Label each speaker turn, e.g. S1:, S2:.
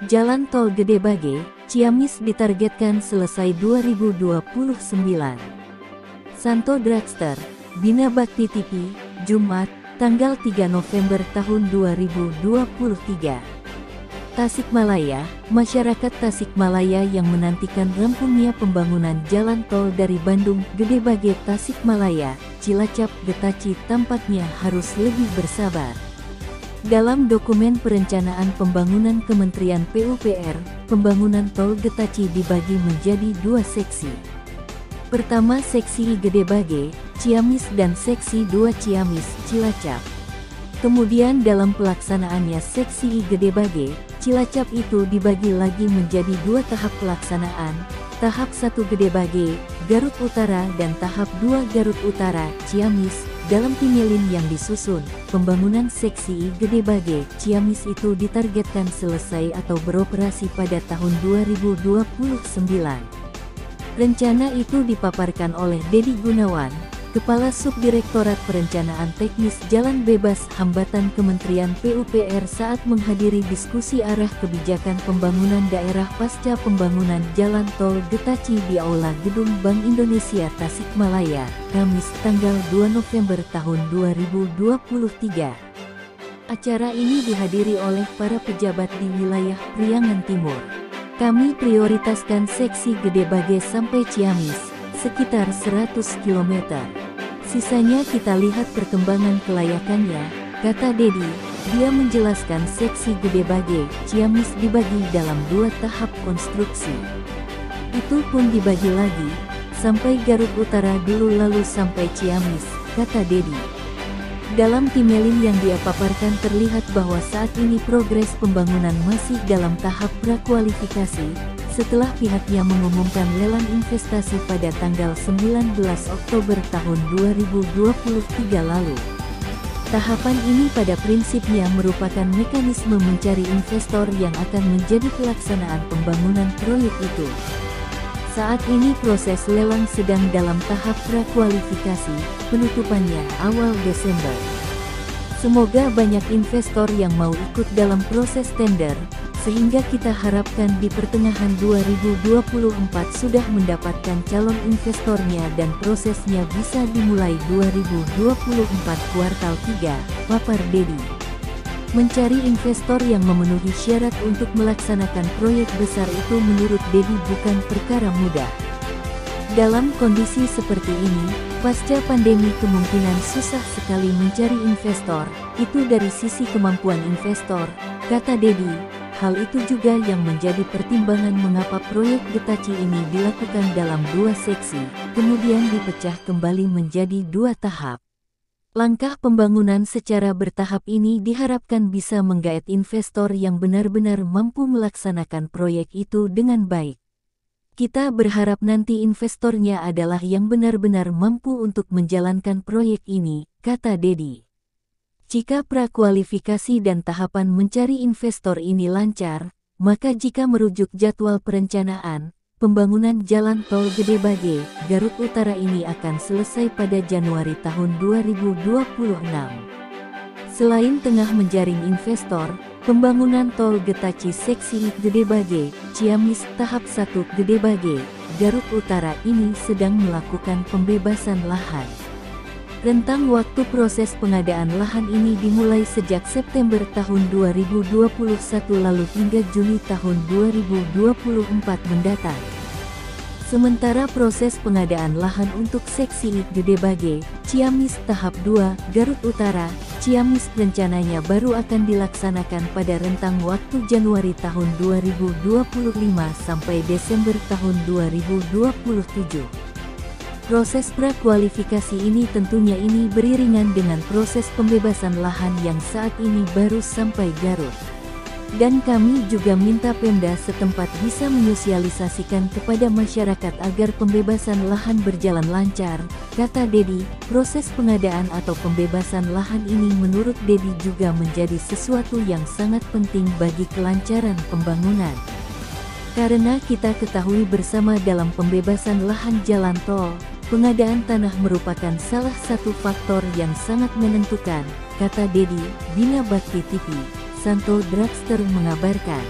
S1: Jalan Tol Gede Bage, Ciamis ditargetkan selesai 2029. Santo Dragster, Bina Bakti TV, Jumat, tanggal 3 November tahun 2023. Tasikmalaya, masyarakat Tasikmalaya yang menantikan rampungnya pembangunan jalan tol dari Bandung, Gede Bage, Tasikmalaya, Cilacap, Getaci tampaknya harus lebih bersabar. Dalam dokumen perencanaan pembangunan Kementerian PUPR, pembangunan tol Getaci dibagi menjadi dua seksi. Pertama seksi Gede Bage, Ciamis dan seksi 2 Ciamis, Cilacap. Kemudian dalam pelaksanaannya seksi Gede Bage, Cilacap itu dibagi lagi menjadi dua tahap pelaksanaan, tahap 1 Gede Bage, Garut Utara dan tahap 2 Garut Utara, Ciamis. Dalam timeline yang disusun, pembangunan seksi Gede Bage, Ciamis itu ditargetkan selesai atau beroperasi pada tahun 2029. Rencana itu dipaparkan oleh Dedi Gunawan, Kepala Subdirektorat Perencanaan Teknis Jalan Bebas Hambatan Kementerian PUPR saat menghadiri diskusi arah kebijakan pembangunan daerah pasca pembangunan Jalan Tol Getaci di Aula Gedung Bank Indonesia Tasikmalaya, Kamis tanggal 2 November tahun 2023. Acara ini dihadiri oleh para pejabat di wilayah Priangan Timur. Kami prioritaskan seksi Gede Bage sampai Ciamis, sekitar 100 km. Sisanya kita lihat perkembangan kelayakannya, kata Dedi. Dia menjelaskan seksi Gede Bage, Ciamis dibagi dalam dua tahap konstruksi. Itu pun dibagi lagi, sampai Garut Utara dulu lalu sampai Ciamis, kata Dedi. Dalam timeline yang dia paparkan terlihat bahwa saat ini progres pembangunan masih dalam tahap prakualifikasi, setelah pihaknya mengumumkan lelang investasi pada tanggal 19 Oktober tahun 2023 lalu. Tahapan ini pada prinsipnya merupakan mekanisme mencari investor yang akan menjadi pelaksanaan pembangunan proyek itu. Saat ini proses lelang sedang dalam tahap prakualifikasi, penutupannya awal Desember. Semoga banyak investor yang mau ikut dalam proses tender, sehingga kita harapkan di pertengahan 2024 sudah mendapatkan calon investornya dan prosesnya bisa dimulai 2024 kuartal 3, papar Dedi. Mencari investor yang memenuhi syarat untuk melaksanakan proyek besar itu menurut Dedi bukan perkara mudah. Dalam kondisi seperti ini, pasca pandemi kemungkinan susah sekali mencari investor, itu dari sisi kemampuan investor, kata Dedi. Hal itu juga yang menjadi pertimbangan mengapa proyek Getaci ini dilakukan dalam dua seksi, kemudian dipecah kembali menjadi dua tahap. Langkah pembangunan secara bertahap ini diharapkan bisa menggait investor yang benar-benar mampu melaksanakan proyek itu dengan baik. Kita berharap nanti investornya adalah yang benar-benar mampu untuk menjalankan proyek ini, kata Dedi. Jika prakualifikasi dan tahapan mencari investor ini lancar, maka jika merujuk jadwal perencanaan, pembangunan Jalan Tol Gede Bage, Garut Utara ini akan selesai pada Januari tahun 2026. Selain tengah menjaring investor, pembangunan Tol Getaci seksi Gede Bage, Ciamis tahap 1 Gede Bage, Garut Utara ini sedang melakukan pembebasan lahan. Rentang waktu proses pengadaan lahan ini dimulai sejak September tahun 2021 lalu hingga Juni tahun 2024 mendatang. Sementara proses pengadaan lahan untuk seksi Gede Bage, Ciamis tahap 2, Garut Utara, Ciamis rencananya baru akan dilaksanakan pada rentang waktu Januari tahun 2025 sampai Desember tahun 2027. Proses prakualifikasi ini tentunya ini beriringan dengan proses pembebasan lahan yang saat ini baru sampai Garut. Dan kami juga minta Pemda setempat bisa menyosialisasikan kepada masyarakat agar pembebasan lahan berjalan lancar, kata Dedi. Proses pengadaan atau pembebasan lahan ini menurut Dedi juga menjadi sesuatu yang sangat penting bagi kelancaran pembangunan. Karena kita ketahui bersama dalam pembebasan lahan jalan tol, pengadaan tanah merupakan salah satu faktor yang sangat menentukan, kata Dedi. Bina Bakti TV, Santo Dragster mengabarkan.